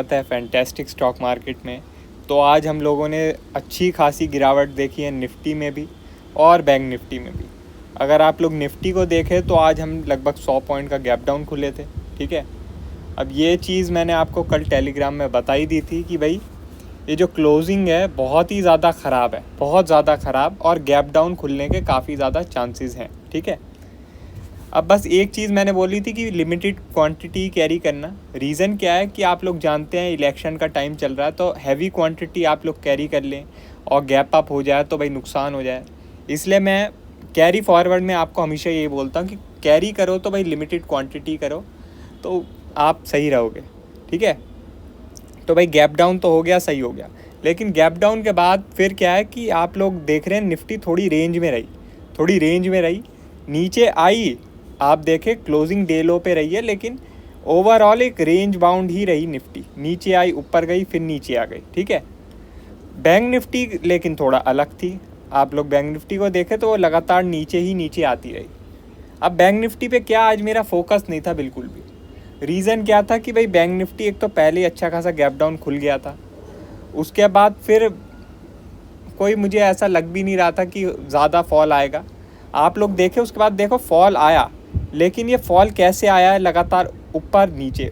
है fantastic stock market में। तो आज हम लोगों ने अच्छी खासी गिरावट देखी है निफ्टी में भी और बैंक निफ्टी में भी। अगर आप लोग निफ्टी को देखें तो आज हम लगभग 100 पॉइंट का गैप डाउन खुले थे। ठीक है, अब ये चीज़ मैंने आपको कल टेलीग्राम में बताई दी थी कि भाई ये जो क्लोजिंग है बहुत ही ज़्यादा ख़राब है, बहुत ज़्यादा ख़राब, और गैप डाउन खुलने के काफ़ी ज़्यादा चांसेस हैं। ठीक है, अब बस एक चीज़ मैंने बोली थी कि लिमिटेड क्वांटिटी कैरी करना। रीज़न क्या है कि आप लोग जानते हैं इलेक्शन का टाइम चल रहा है, तो हैवी क्वांटिटी आप लोग कैरी कर लें और गैप अप हो जाए तो भाई नुकसान हो जाए। इसलिए मैं कैरी फॉरवर्ड में आपको हमेशा ये बोलता हूँ कि कैरी करो तो भाई लिमिटेड क्वांटिटी करो तो आप सही रहोगे। ठीक है, तो भाई गैप डाउन तो हो गया, सही हो गया, लेकिन गैप डाउन के बाद फिर क्या है कि आप लोग देख रहे हैं निफ्टी थोड़ी रेंज में रही, नीचे आई। आप देखें क्लोजिंग डे लो पे रही है, लेकिन ओवरऑल एक रेंज बाउंड ही रही निफ्टी, नीचे आई, ऊपर गई, फिर नीचे आ गई। ठीक है, बैंक निफ्टी लेकिन थोड़ा अलग थी। आप लोग बैंक निफ्टी को देखें तो वो लगातार नीचे आती रही। अब बैंक निफ्टी पे क्या आज मेरा फोकस नहीं था बिल्कुल भी। रीज़न क्या था कि भाई बैंक निफ्टी एक तो पहले ही अच्छा खासा गैप डाउन खुल गया था, उसके बाद फिर कोई मुझे ऐसा लग भी नहीं रहा था कि ज़्यादा फॉल आएगा। आप लोग देखें उसके बाद देखो फॉल आया, लेकिन ये फॉल कैसे आया है, लगातार ऊपर नीचे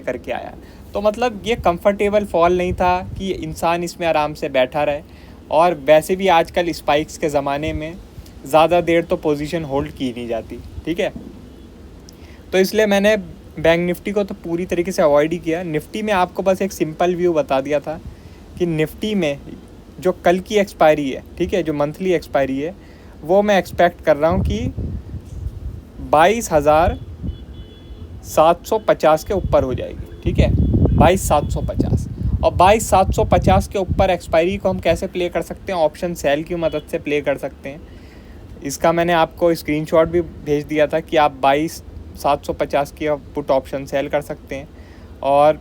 करके आया। तो मतलब ये कंफर्टेबल फॉल नहीं था कि इंसान इसमें आराम से बैठा रहे, और वैसे भी आजकल स्पाइक्स के ज़माने में ज़्यादा देर तो पोजीशन होल्ड की नहीं जाती। ठीक है, तो इसलिए मैंने बैंक निफ्टी को तो पूरी तरीके से अवॉइड ही किया। निफ्टी में आपको बस एक सिंपल व्यू बता दिया था कि निफ्टी में जो कल की एक्सपायरी है, ठीक है, जो मंथली एक्सपायरी है, वो मैं एक्सपेक्ट कर रहा हूँ कि 22,750 के ऊपर हो जाएगी। ठीक है, 22,750, और 22,750 के ऊपर एक्सपायरी को हम कैसे प्ले कर सकते हैं, ऑप्शन सेल की मदद से प्ले कर सकते हैं। इसका मैंने आपको स्क्रीनशॉट भी भेज दिया था कि आप 22,750 की पुट ऑप्शन सेल कर सकते हैं और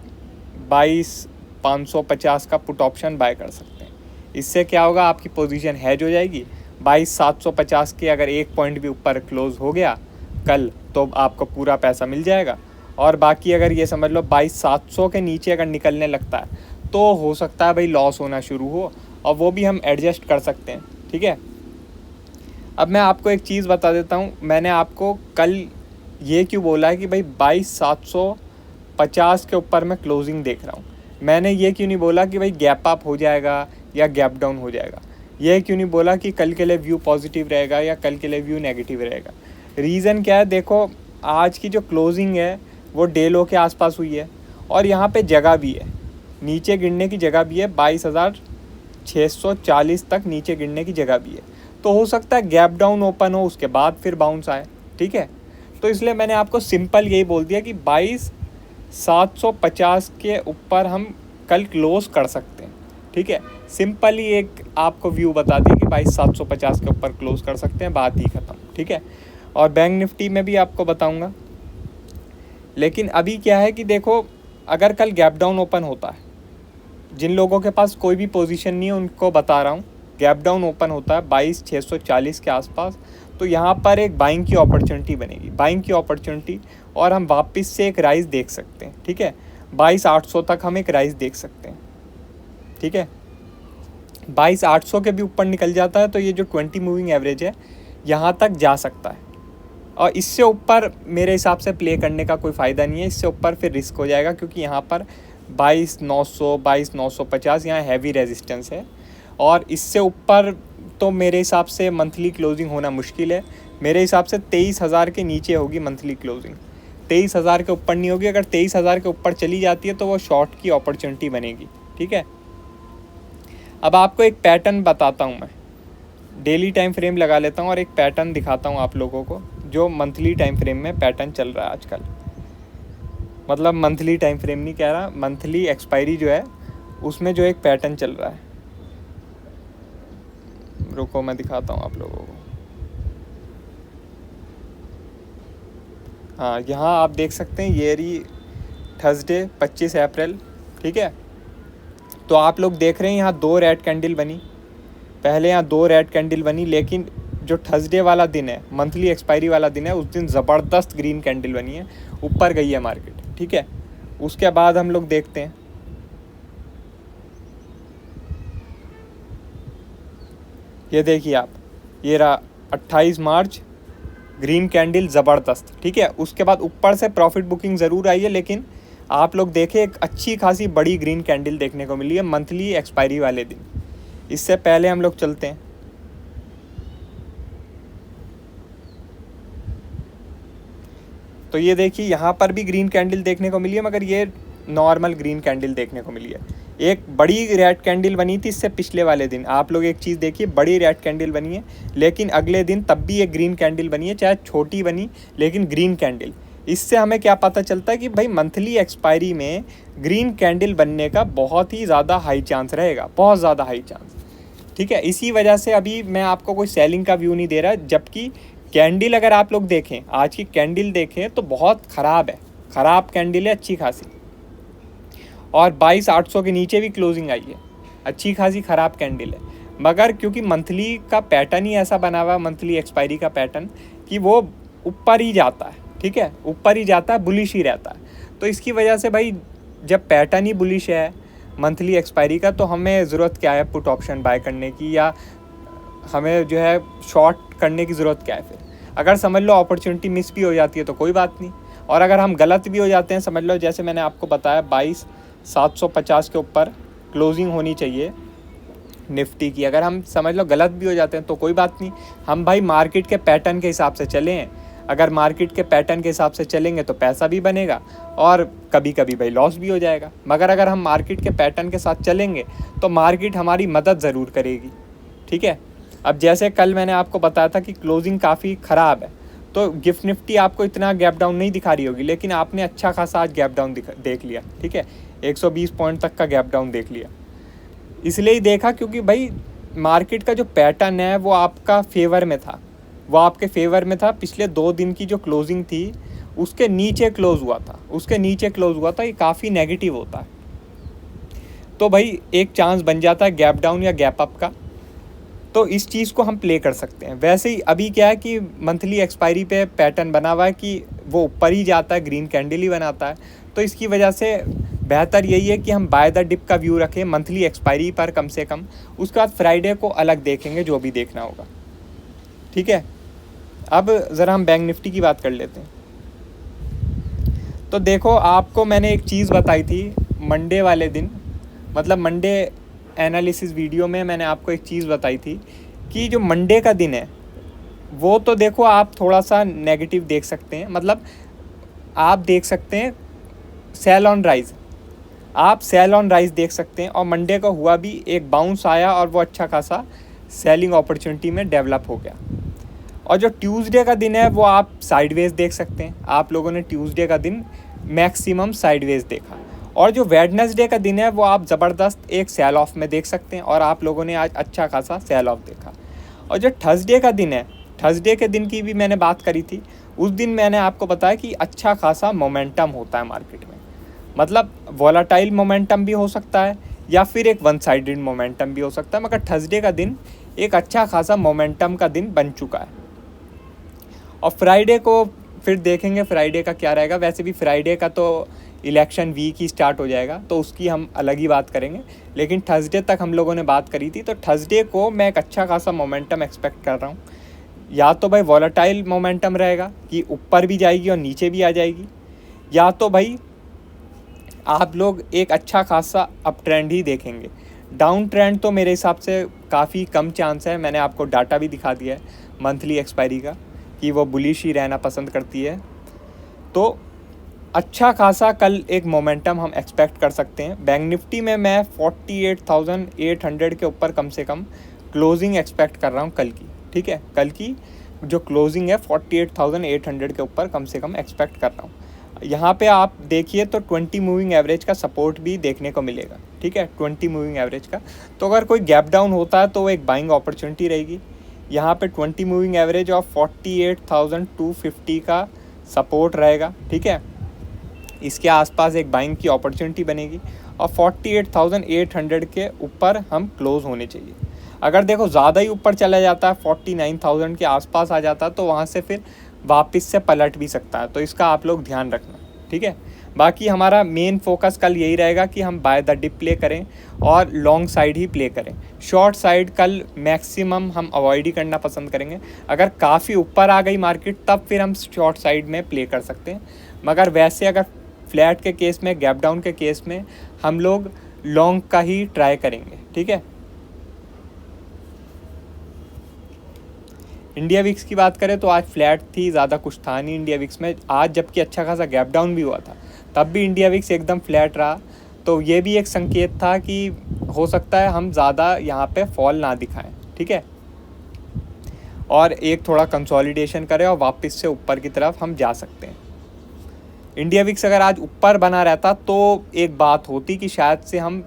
22,550 का पुट ऑप्शन बाय कर सकते हैं। इससे क्या होगा, आपकी पोजीशन हेज हो जाएगी। 22,750 के अगर एक पॉइंट भी ऊपर क्लोज हो गया कल तो आपको पूरा पैसा मिल जाएगा, और बाकी अगर ये समझ लो 22,700 के नीचे अगर निकलने लगता है तो हो सकता है भाई लॉस होना शुरू हो, और वो भी हम एडजस्ट कर सकते हैं। ठीक है, अब मैं आपको एक चीज़ बता देता हूँ। मैंने आपको कल ये क्यों बोला है कि भाई 22,750 के ऊपर मैं क्लोजिंग देख रहा हूँ। मैंने ये क्यों नहीं बोला कि भाई गैप अप हो जाएगा या गैप डाउन हो जाएगा। ये क्यों नहीं बोला कि कल के लिए व्यू पॉजिटिव रहेगा या कल के लिए व्यू नेगेटिव रहेगा। रीज़न क्या है, देखो आज की जो क्लोजिंग है वो डे लो के आसपास हुई है, और यहाँ पे जगह भी है, नीचे गिरने की जगह भी है, 22,640 तक नीचे गिरने की जगह भी है। तो हो सकता है गैप डाउन ओपन हो, उसके बाद फिर बाउंस आए। ठीक है, तो इसलिए मैंने आपको सिंपल यही बोल दिया कि 22,750 के ऊपर हम कल क्लोज कर सकते हैं। ठीक है, सिंपली एक आपको व्यू बता दिया कि 22,750 के ऊपर क्लोज कर सकते हैं, बात ही ख़त्म। ठीक है, और बैंक निफ्टी में भी आपको बताऊंगा। लेकिन अभी क्या है कि देखो, अगर कल गैप डाउन ओपन होता है, जिन लोगों के पास कोई भी पोजीशन नहीं है उनको बता रहा हूँ, गैप डाउन ओपन होता है 22,640 के आसपास, तो यहाँ पर एक बाइंग की अपॉर्चुनिटी बनेगी, और हम वापस से एक राइज देख सकते हैं। ठीक है, 22,800 तक हम एक राइज देख सकते हैं। ठीक है, 22,800 के भी ऊपर निकल जाता है तो ये जो 20 मूविंग एवरेज है यहाँ तक जा सकता है, और इससे ऊपर मेरे हिसाब से प्ले करने का कोई फ़ायदा नहीं है। इससे ऊपर फिर रिस्क हो जाएगा, क्योंकि यहाँ पर 22,900 22,950 यहाँ हैवी रेजिस्टेंस है, और इससे ऊपर तो मेरे हिसाब से मंथली क्लोजिंग होना मुश्किल है। मेरे हिसाब से 23,000 के नीचे होगी मंथली क्लोजिंग, 23,000 के ऊपर नहीं होगी। अगर 23,000 के ऊपर चली जाती है तो वो शॉर्ट की अपॉर्चुनिटी बनेगी। ठीक है, अब आपको एक पैटर्न बताता हूँ, मैं डेली टाइम फ्रेम लगा लेता हूँ और एक पैटर्न दिखाता हूँ आप लोगों को, जो मंथली टाइम फ्रेम में पैटर्न चल रहा है आजकल। मतलब मंथली टाइम फ्रेम नहीं कह रहा, मंथली एक्सपायरी जो है उसमें जो एक पैटर्न चल रहा है, रुको मैं दिखाता हूँ आप लोगों को। हाँ, यहाँ आप देख सकते हैं, ये रही थर्सडे 25 अप्रैल। ठीक है, तो आप लोग देख रहे हैं यहाँ दो रेड कैंडल बनी, पहले यहाँ दो रेड कैंडल बनी, लेकिन जो थर्सडे वाला दिन है, मंथली एक्सपायरी वाला दिन है, उस दिन ज़बरदस्त ग्रीन कैंडल बनी है, ऊपर गई है मार्केट। ठीक है, उसके बाद हम लोग देखते हैं, ये देखिए आप, ये रहा 28 मार्च, ग्रीन कैंडल ज़बरदस्त, ठीक है। उसके बाद ऊपर से प्रॉफिट बुकिंग ज़रूर आई है, लेकिन आप लोग देखें एक अच्छी खासी बड़ी ग्रीन कैंडल देखने को मिली है मंथली एक्सपायरी वाले दिन। इससे पहले हम लोग चलते हैं, तो ये देखिए यहाँ पर भी ग्रीन कैंडल देखने को मिली है, मगर ये नॉर्मल ग्रीन कैंडल देखने को मिली है। एक बड़ी रेड कैंडल बनी थी इससे पिछले वाले दिन, आप लोग एक चीज़ देखिए, बड़ी रेड कैंडल बनी है, लेकिन अगले दिन तब भी एक ग्रीन कैंडल बनी है, चाहे छोटी बनी लेकिन ग्रीन कैंडल। इससे हमें क्या पता चलता है कि भाई मंथली एक्सपायरी में ग्रीन कैंडल बनने का बहुत ही ज़्यादा हाई चांस रहेगा, बहुत ज़्यादा हाई चांस, ठीक है। इसी वजह से अभी मैं आपको कोई सेलिंग का व्यू नहीं दे रहा, जबकि कैंडल अगर आप लोग देखें, आज की कैंडल देखें तो बहुत ख़राब है, ख़राब कैंडल है अच्छी खासी, और 22,800 के नीचे भी क्लोजिंग आई है, अच्छी खासी ख़राब कैंडल है। मगर क्योंकि मंथली का पैटर्न ही ऐसा बना हुआ, मंथली एक्सपायरी का पैटर्न, कि वो ऊपर ही जाता है, ठीक है, ऊपर ही जाता है, बुलिश ही रहता है। तो इसकी वजह से भाई जब पैटर्न ही बुलिश है मंथली एक्सपायरी का, तो हमें ज़रूरत क्या है पुट ऑप्शन बाय करने की, या हमें जो है शॉर्ट करने की ज़रूरत क्या है फिर। अगर समझ लो अपॉर्चुनिटी मिस भी हो जाती है तो कोई बात नहीं, और अगर हम गलत भी हो जाते हैं, समझ लो जैसे मैंने आपको बताया 22,750 के ऊपर क्लोजिंग होनी चाहिए निफ्टी की, अगर हम समझ लो गलत भी हो जाते हैं तो कोई बात नहीं, हम भाई मार्केट के पैटर्न के हिसाब से चले हैं। अगर मार्केट के पैटर्न के हिसाब से चलेंगे तो पैसा भी बनेगा, और कभी कभी भाई लॉस भी हो जाएगा। मगर अगर हम मार्केट के पैटर्न के साथ चलेंगे तो मार्केट हमारी मदद ज़रूर करेगी, ठीक है। अब जैसे कल मैंने आपको बताया था कि क्लोजिंग काफ़ी ख़राब है, तो गिफ्ट निफ्टी आपको इतना गैप डाउन नहीं दिखा रही होगी, लेकिन आपने अच्छा खासा आज गैप डाउन देख लिया, ठीक है, 120 पॉइंट तक का गैप डाउन देख लिया। इसलिए ही देखा क्योंकि भाई मार्केट का जो पैटर्न है वो आपका फेवर में था, वो आपके फेवर में था। पिछले 2 दिन की जो क्लोजिंग थी उसके नीचे क्लोज़ हुआ था, उसके नीचे क्लोज़ हुआ था, ये काफ़ी नेगेटिव होता है। तो भाई एक चांस बन जाता है गैप डाउन या गैप अप का, तो इस चीज़ को हम प्ले कर सकते हैं। वैसे ही अभी क्या है कि मंथली एक्सपायरी पे पैटर्न बना हुआ है कि वो ऊपर ही जाता है, ग्रीन कैंडल ही बनाता है, तो इसकी वजह से बेहतर यही है कि हम बाय द डिप का व्यू रखें मंथली एक्सपायरी पर कम से कम। उसके बाद फ्राइडे को अलग देखेंगे जो भी देखना होगा, ठीक है। अब ज़रा हम बैंक निफ्टी की बात कर लेते हैं। तो देखो आपको मैंने एक चीज़ बताई थी मंडे वाले दिन, मतलब मंडे एनालिसिस वीडियो में मैंने आपको एक चीज़ बताई थी कि जो मंडे का दिन है वो तो देखो आप थोड़ा सा नेगेटिव देख सकते हैं, मतलब आप देख सकते हैं सेल ऑन राइज, आप सेल ऑन राइज देख सकते हैं। और मंडे को हुआ भी, एक बाउंस आया और वो अच्छा खासा सेलिंग अपॉर्चुनिटी में डेवलप हो गया। और जो ट्यूसडे का दिन है वो आप साइडवेज देख सकते हैं, आप लोगों ने ट्यूसडे का दिन मैक्सिमम साइडवेज देखा। और जो वेडनेसडे का दिन है वो आप ज़बरदस्त एक सेल ऑफ में देख सकते हैं, और आप लोगों ने आज अच्छा खासा सेल ऑफ देखा। और जो थर्सडे का दिन है, थर्सडे के दिन की भी मैंने बात करी थी, उस दिन मैंने आपको बताया कि अच्छा खासा मोमेंटम होता है मार्केट में, मतलब वॉलेटाइल मोमेंटम भी हो सकता है या फिर एक वन साइडेड मोमेंटम भी हो सकता है, मगर थर्सडे का दिन एक अच्छा खासा मोमेंटम का दिन बन चुका है। और फ्राइडे को फिर देखेंगे फ्राइडे का क्या रहेगा। वैसे भी फ्राइडे का तो इलेक्शन वीक ही स्टार्ट हो जाएगा, तो उसकी हम अलग ही बात करेंगे, लेकिन थर्सडे तक हम लोगों ने बात करी थी। तो थर्सडे को मैं एक अच्छा खासा मोमेंटम एक्सपेक्ट कर रहा हूँ। या तो भाई वॉलेटाइल मोमेंटम रहेगा कि ऊपर भी जाएगी और नीचे भी आ जाएगी, या तो भाई आप लोग एक अच्छा खासा अप ट्रेंड ही देखेंगे। डाउन ट्रेंड तो मेरे हिसाब से काफ़ी कम चांस है, मैंने आपको डाटा भी दिखा दिया है मंथली एक्सपायरी का कि वो बुलिश ही रहना पसंद करती है। तो अच्छा खासा कल एक मोमेंटम हम एक्सपेक्ट कर सकते हैं। बैंक निफ्टी में मैं 48,800 के ऊपर कम से कम क्लोजिंग एक्सपेक्ट कर रहा हूँ कल की, ठीक है। कल की जो क्लोजिंग है 48,800 के ऊपर कम से कम एक्सपेक्ट कर रहा हूँ। यहाँ पे आप देखिए तो 20 मूविंग एवरेज का सपोर्ट भी देखने को मिलेगा, ठीक है, 20 मूविंग एवरेज का। तो अगर कोई गैप डाउन होता है तो वो एक बाइंग अपॉर्चुनिटी रहेगी। यहाँ पे 20 मूविंग एवरेज और 48,250 का सपोर्ट रहेगा, ठीक है। इसके आसपास एक बाइंग की अपॉर्चुनिटी बनेगी और 48,800 के ऊपर हम क्लोज़ होने चाहिए। अगर देखो ज़्यादा ही ऊपर चला जाता है, 49,000 के आसपास आ जाता है, तो वहाँ से फिर वापस से पलट भी सकता है, तो इसका आप लोग ध्यान रखना, ठीक है। बाकी हमारा मेन फोकस कल यही रहेगा कि हम बाय द डिप प्ले करें और लॉन्ग साइड ही प्ले करें। शॉर्ट साइड कल मैक्सिमम हम अवॉइड ही करना पसंद करेंगे। अगर काफ़ी ऊपर आ गई मार्केट तब फिर हम शॉर्ट साइड में प्ले कर सकते हैं, मगर वैसे अगर फ्लैट के केस में, गैप डाउन के केस में हम लोग लॉन्ग का ही ट्राई करेंगे। ठीक है, इंडिया विक्स की बात करें तो आज फ्लैट थी, ज़्यादा कुछ था नहीं इंडिया विक्स में आज, जबकि अच्छा खासा गैप डाउन भी हुआ था तब भी इंडिया विक्स एकदम फ्लैट रहा। तो ये भी एक संकेत था कि हो सकता है हम ज़्यादा यहाँ पे फॉल ना दिखाएं। ठीक है, और एक थोड़ा कंसोलिडेशन करें और वापस से ऊपर की तरफ हम जा सकते हैं। इंडिया विक्स अगर आज ऊपर बना रहता तो एक बात होती कि शायद से हम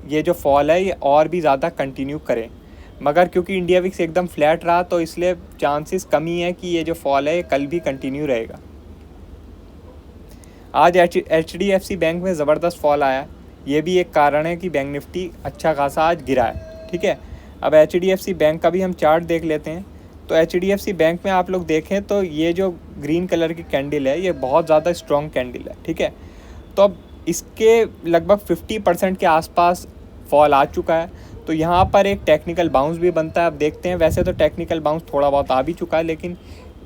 ये जो फॉल है ये और भी ज़्यादा कंटिन्यू करें, मगर क्योंकि इंडिया विक्स एकदम फ्लैट रहा तो इसलिए चांसेस कमी है कि ये जो फॉल है ये कल भी कंटिन्यू रहेगा। आज HDFC बैंक में ज़बरदस्त फॉल आया, ये भी एक कारण है कि बैंक निफ्टी अच्छा खासा आज गिरा है। ठीक है, अब HDFC बैंक का भी हम चार्ट देख लेते हैं। तो HDFC बैंक में आप लोग देखें तो ये जो ग्रीन कलर की कैंडल है ये बहुत ज़्यादा स्ट्रॉन्ग कैंडल है। ठीक है, तो अब इसके लगभग 50% के आसपास फॉल आ चुका है, तो यहाँ पर एक टेक्निकल बाउंस भी बनता है। अब देखते हैं, वैसे तो टेक्निकल बाउंस थोड़ा बहुत आ भी चुका है, लेकिन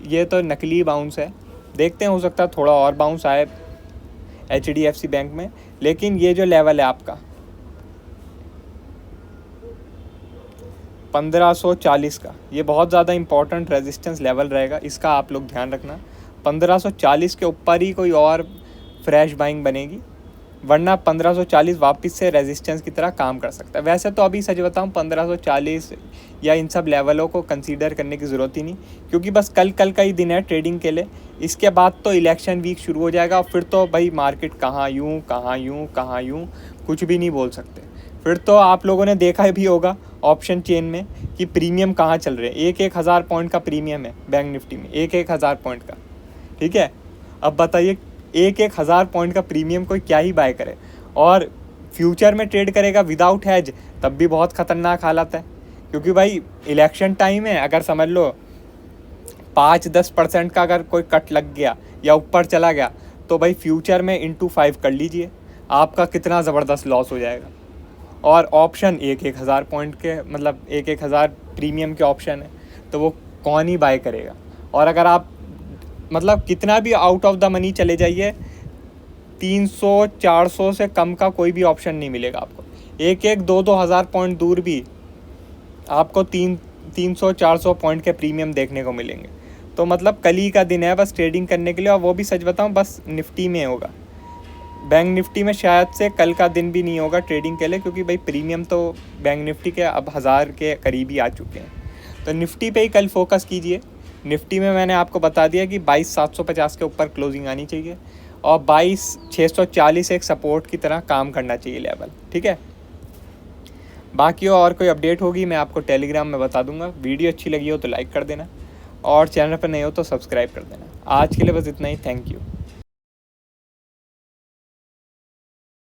ये तो नकली बाउंस है। देखते हैं, हो सकता है थोड़ा और बाउंस आए HDFC बैंक में। लेकिन ये जो लेवल है आपका 1540 का, ये बहुत ज़्यादा इंपॉर्टेंट रेजिस्टेंस लेवल रहेगा, इसका आप लोग ध्यान रखना। 1540 के ऊपर ही कोई और फ्रेश बाइंग बनेगी, वरना 1540 वापस से रेजिस्टेंस की तरह काम कर सकता है। वैसे तो अभी सच बताऊँ 1540 या इन सब लेवलों को कंसीडर करने की ज़रूरत ही नहीं, क्योंकि बस कल का ही दिन है ट्रेडिंग के लिए। इसके बाद तो इलेक्शन वीक शुरू हो जाएगा और फिर तो भाई मार्केट कहाँ यूँ कुछ भी नहीं बोल सकते। फिर तो आप लोगों ने देखा भी होगा ऑप्शन चेन में कि प्रीमियम कहाँ चल रहे हैं। 1,000 पॉइंट का प्रीमियम है बैंक निफ्टी में, 1,000 पॉइंट का। ठीक है, अब बताइए 1,000 पॉइंट का प्रीमियम कोई क्या ही बाय करे, और फ्यूचर में ट्रेड करेगा विदाउट हैज, तब भी बहुत ख़तरनाक हालत है। क्योंकि भाई इलेक्शन टाइम है, अगर समझ लो 5-10% का अगर कोई कट लग गया या ऊपर चला गया तो भाई फ्यूचर में into 5 कर लीजिए, आपका कितना ज़बरदस्त लॉस हो जाएगा। और ऑप्शन 1,000 पॉइंट के, मतलब 1,000 प्रीमियम के ऑप्शन है, तो वो कौन ही बाय करेगा। और अगर आप मतलब कितना भी आउट ऑफ द मनी चले जाइए, 300-400 से कम का कोई भी ऑप्शन नहीं मिलेगा आपको। 2-2 हज़ार पॉइंट दूर भी आपको 300-400 पॉइंट के प्रीमियम देखने को मिलेंगे। तो मतलब कल ही का दिन है बस ट्रेडिंग करने के लिए, और वो भी सच बताऊं बस निफ्टी में होगा। बैंक निफ्टी में शायद से कल का दिन भी नहीं होगा ट्रेडिंग के लिए, क्योंकि भाई प्रीमियम तो बैंक निफ्टी के अब 1000 के करीब ही आ चुके हैं। तो निफ्टी पे ही कल फोकस कीजिए। निफ्टी में मैंने आपको बता दिया कि 22,750 के ऊपर क्लोजिंग आनी चाहिए और 22,640 एक सपोर्ट की तरह काम करना चाहिए लेवल। ठीक है, बाकी और कोई अपडेट होगी मैं आपको टेलीग्राम में बता दूंगा। वीडियो अच्छी लगी हो तो लाइक कर देना और चैनल पर नए हो तो सब्सक्राइब कर देना। आज के लिए बस इतना ही, थैंक यू।